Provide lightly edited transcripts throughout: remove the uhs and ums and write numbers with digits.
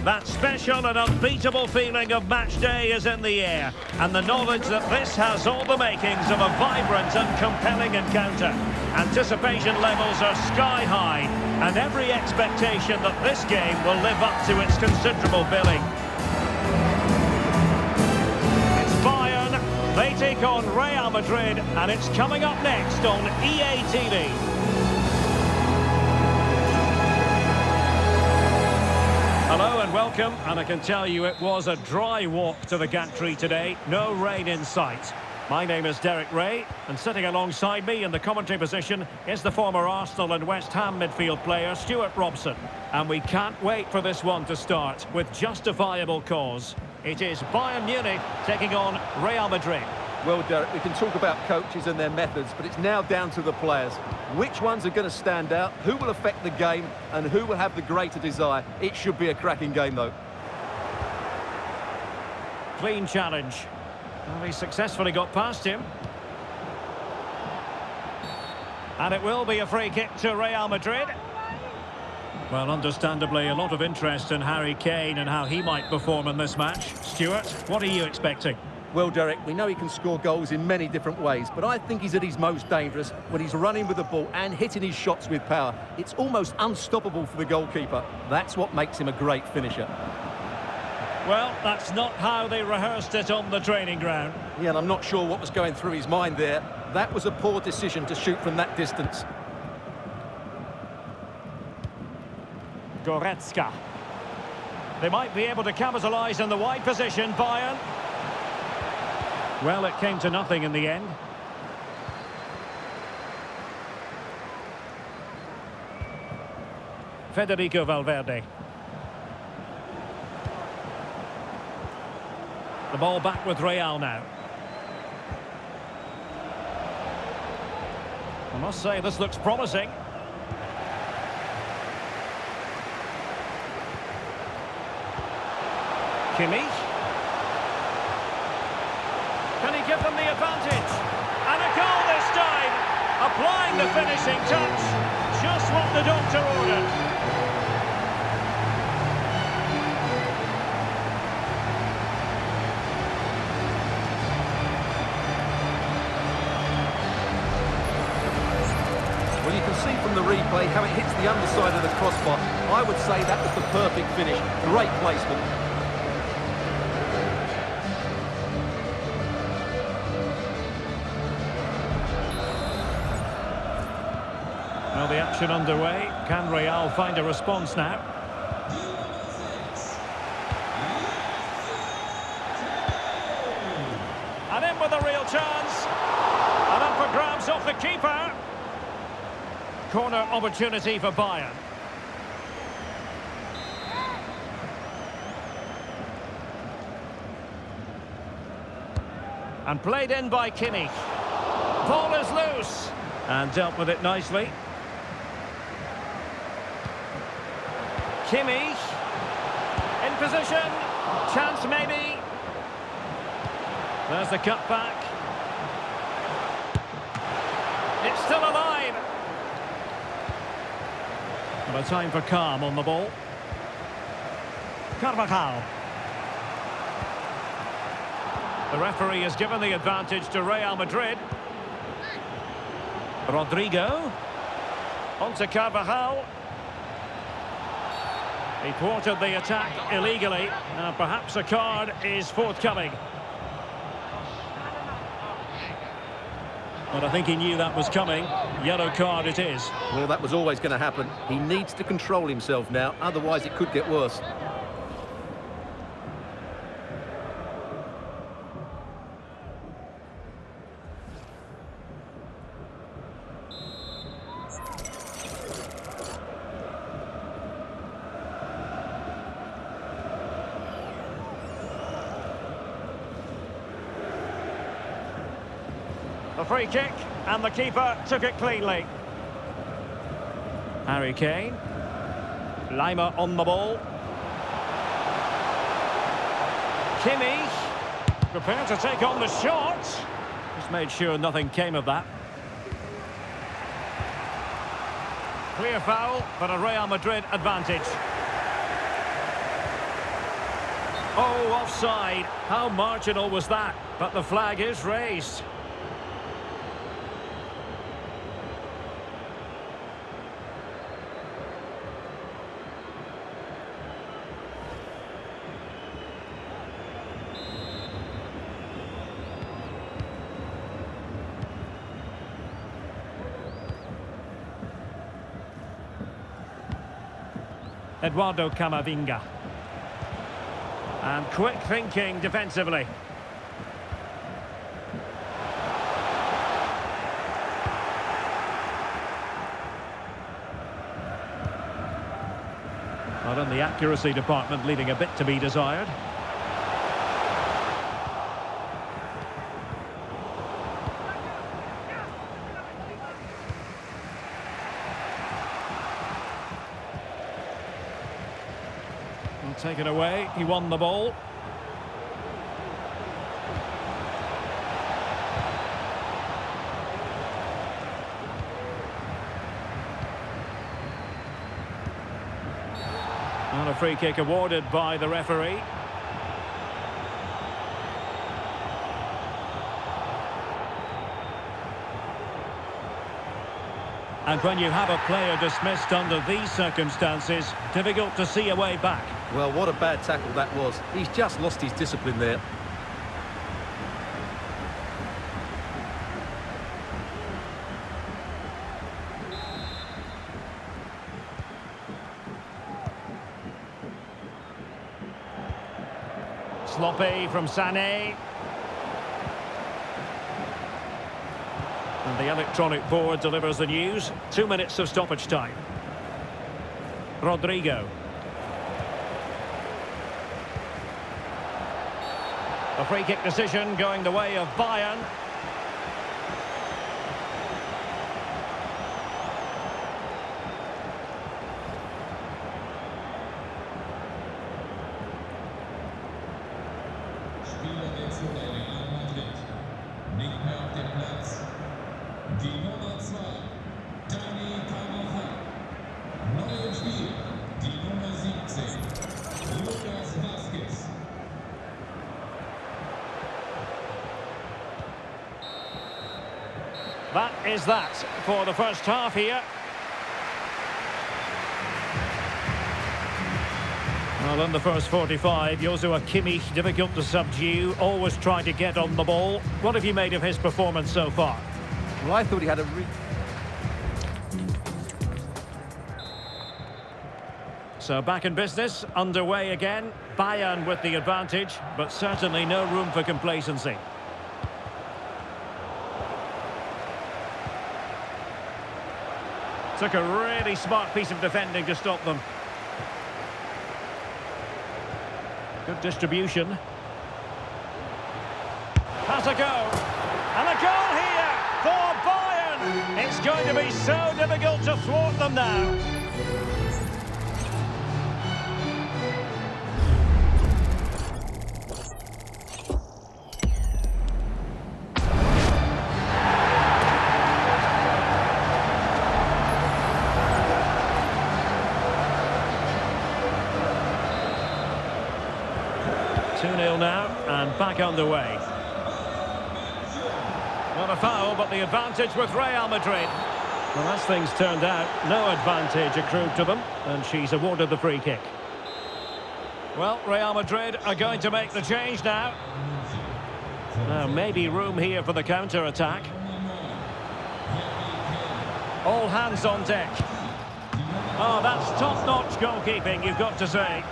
That special and unbeatable feeling of match day is in the air, and the knowledge that this has all the makings of a vibrant and compelling encounter. Anticipation levels are sky high, and every expectation that this game will live up to its considerable billing. It's Bayern, they take on Real Madrid, and it's coming up next on EA TV. Hello and welcome, and I can tell you it was a dry walk to the gantry today, no rain in sight. My name is Derek Ray, and sitting alongside me in the commentary position is the former Arsenal and West Ham midfield player Stuart Robson. And we can't wait for this one to start with justifiable cause. It is Bayern Munich taking on Real Madrid. Well, Derek, we can talk about coaches and their methods, but it's now down to the players. Which ones are going to stand out, who will affect the game, and who will have the greater desire? It should be a cracking game, though. Clean challenge. Well, he successfully got past him. And it will be a free kick to Real Madrid. Well, understandably, a lot of interest in Harry Kane and how he might perform in this match. Stuart, what are you expecting? Well, Derek, we know he can score goals in many different ways, but I think he's at his most dangerous when he's running with the ball and hitting his shots with power. It's almost unstoppable for the goalkeeper. That's what makes him a great finisher. Well, that's not how they rehearsed it on the training ground. Yeah, and I'm not sure what was going through his mind there. That was a poor decision to shoot from that distance. Goretzka. They might be able to capitalise in the wide position, Bayern. Well, it came to nothing in the end. Federico Valverde. The ball back with Real now. I must say, this looks promising. Kimmich. Can he give them the advantage? And a goal this time! Applying the finishing touch. Just what the doctor ordered. Well, you can see from the replay how it hits the underside of the crossbar. I would say that was the perfect finish. Great placement. Well, the action underway. Can Real find a response now? And in with a real chance. And up for grabs off the keeper. Corner opportunity for Bayern. And played in by Kimmich. Ball is loose. And dealt with it nicely. Kimmich. In position. Chance maybe. There's the cutback. It's still alive. But a time for calm on the ball. Carvajal. The referee has given the advantage to Real Madrid. Rodrigo. On to Carvajal. He thwarted the attack illegally. Perhaps a card is forthcoming. But I think he knew that was coming. Yellow card it is. Well, that was always going to happen. He needs to control himself now, otherwise it could get worse. The free kick, and the keeper took it cleanly. Harry Kane. Lima on the ball. Kimmich. Prepared to take on the shot. Just made sure nothing came of that. Clear foul, but a Real Madrid advantage. Oh, offside. How marginal was that? But the flag is raised. Eduardo Camavinga. And quick thinking defensively. Not in the accuracy department, leaving a bit to be desired. Taken away, he won the ball. And a free kick awarded by the referee. And when you have a player dismissed under these circumstances, difficult to see a way back. Well, what a bad tackle that was. He's just lost his discipline there. Sloppy from Sané. And the electronic board delivers the news. 2 minutes of stoppage time. Rodrigo. A free kick decision going the way of Bayern. Spielerwechsel bei Real Madrid. Nicht mehr auf dem Platz. Die Nummer 2, Dani Carvajal. Neu im Spiel, die Nummer 17, Lucas Vázquez. That is that for the first half here. Well, in the first 45, Joshua Kimmich difficult to subdue, always trying to get on the ball. What have you made of his performance so far? Well, I thought he had a... So back in business, underway again. Bayern with the advantage, but certainly no room for complacency. Took a really smart piece of defending to stop them. Good distribution. Has a go. And a goal here for Bayern. It's going to be so difficult to thwart them now. Now and back underway. Not a foul, but the advantage with Real Madrid. Well, as things turned out, no advantage accrued to them, and she's awarded the free kick. Well, Real Madrid are going to make the change now. Now, maybe room here for the counter-attack. All hands on deck. Oh, that's top-notch goalkeeping, you've got to say.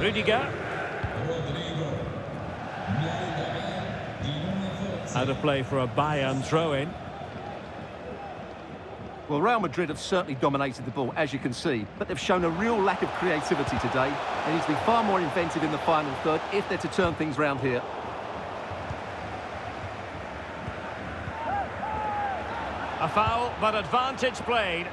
Rudiger. Out of play for a Bayern throw-in. Well, Real Madrid have certainly dominated the ball, as you can see, but they've shown a real lack of creativity today. They need to be far more inventive in the final third if they're to turn things round here. A foul, but advantage played.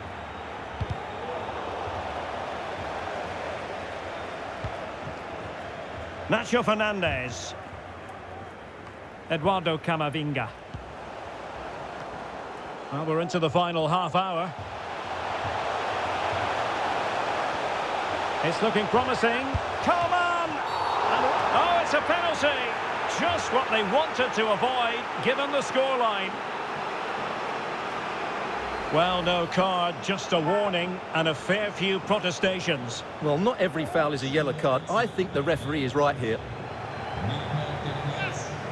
Nacho Fernandez. Eduardo Camavinga. Well, we're into the final half hour. It's looking promising. Coleman! And, oh, it's a penalty! Just what they wanted to avoid, given the scoreline. Well, no card, just a warning and a fair few protestations. Well, not every foul is a yellow card. I think the referee is right here.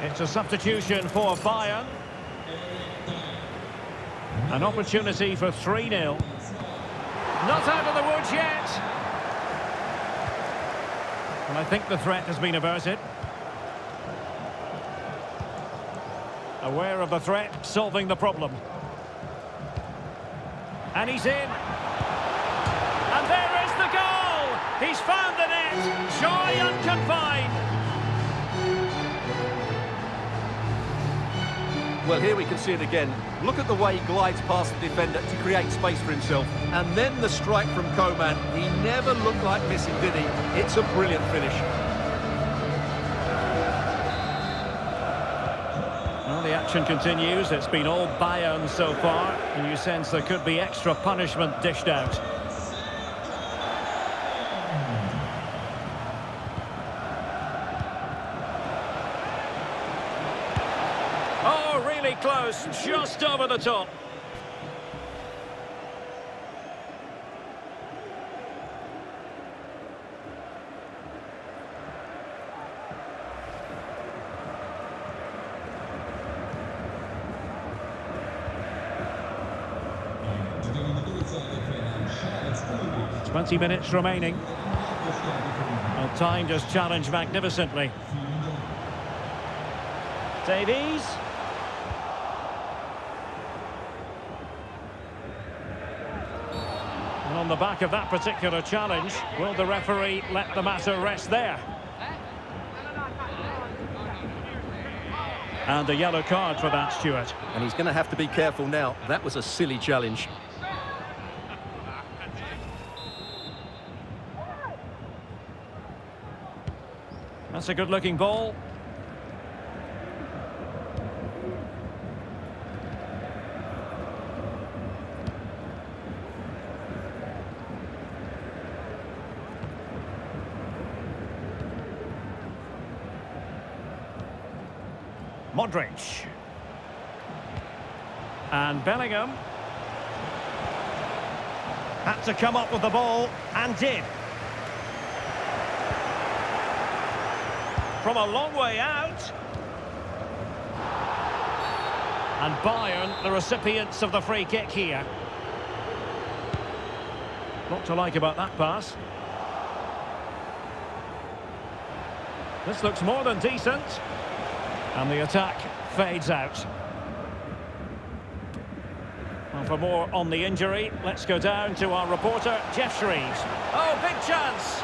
It's a substitution for Bayern. An opportunity for 3-0. Not out of the woods yet. And I think the threat has been averted. Aware of the threat, solving the problem. And he's in. And there is the goal! He's found the net! Joy unconfined! Well, here we can see it again. Look at the way he glides past the defender to create space for himself. And then the strike from Coleman. He never looked like missing, did he? It's a brilliant finish. Well, the action continues. It's been all Bayern so far, and you sense there could be extra punishment dished out. Oh, really close, just over the top. Charles 20 minutes remaining. Well, timed his challenge magnificently. Davies. And on the back of that particular challenge, will the referee let the matter rest there? And a yellow card for that, Stuart. And he's going to have to be careful now. That was a silly challenge. That's a good-looking ball. Modric. And Bellingham. Had to come up with the ball, and did. From a long way out. And Bayern, the recipients of the free kick here. What to like about that pass. This looks more than decent. And the attack fades out. Well, for more on the injury, let's go down to our reporter, Jeff Shreves. Oh, big chance!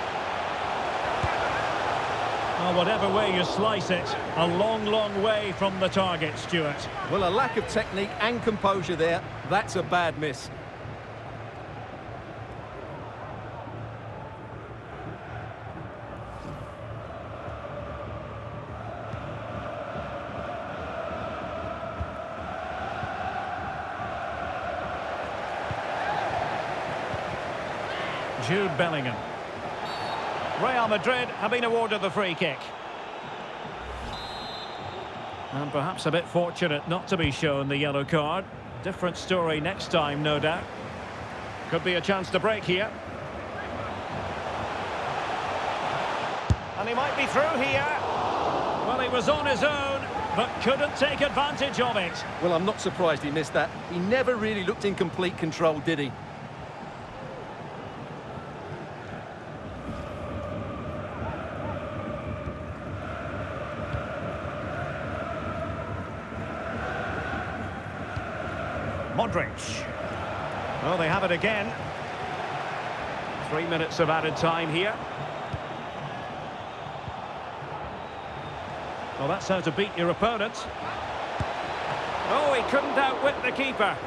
Well, whatever way you slice it, a long, long way from the target, Stuart. Well, a lack of technique and composure there. That's a bad miss. Jude Bellingham. Real Madrid have been awarded the free kick. And perhaps a bit fortunate not to be shown the yellow card. Different story next time, no doubt. Could be a chance to break here. And he might be through here. Well, he was on his own, but couldn't take advantage of it. Well, I'm not surprised he missed that. He never really looked in complete control, did he? Modric. Oh, they have it again. 3 minutes of added time here. Well, that's how to beat your opponent. Oh, he couldn't outwit the keeper.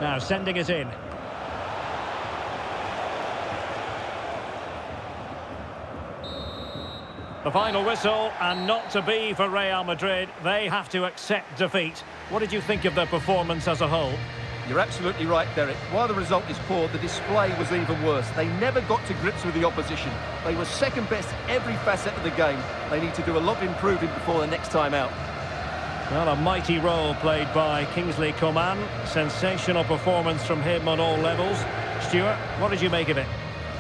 Now sending it in. The final whistle, and not to be for Real Madrid. They have to accept defeat. What did you think of their performance as a whole? You're absolutely right, Derek. While the result is poor, the display was even worse. They never got to grips with the opposition. They were second best every facet of the game. They need to do a lot of improving before the next time out. Well, a mighty role played by Kingsley Coman. Sensational performance from him on all levels. Stuart, what did you make of it?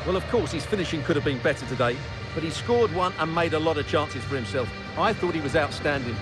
Well, of course, his finishing could have been better today, but he scored one and made a lot of chances for himself. I thought he was outstanding.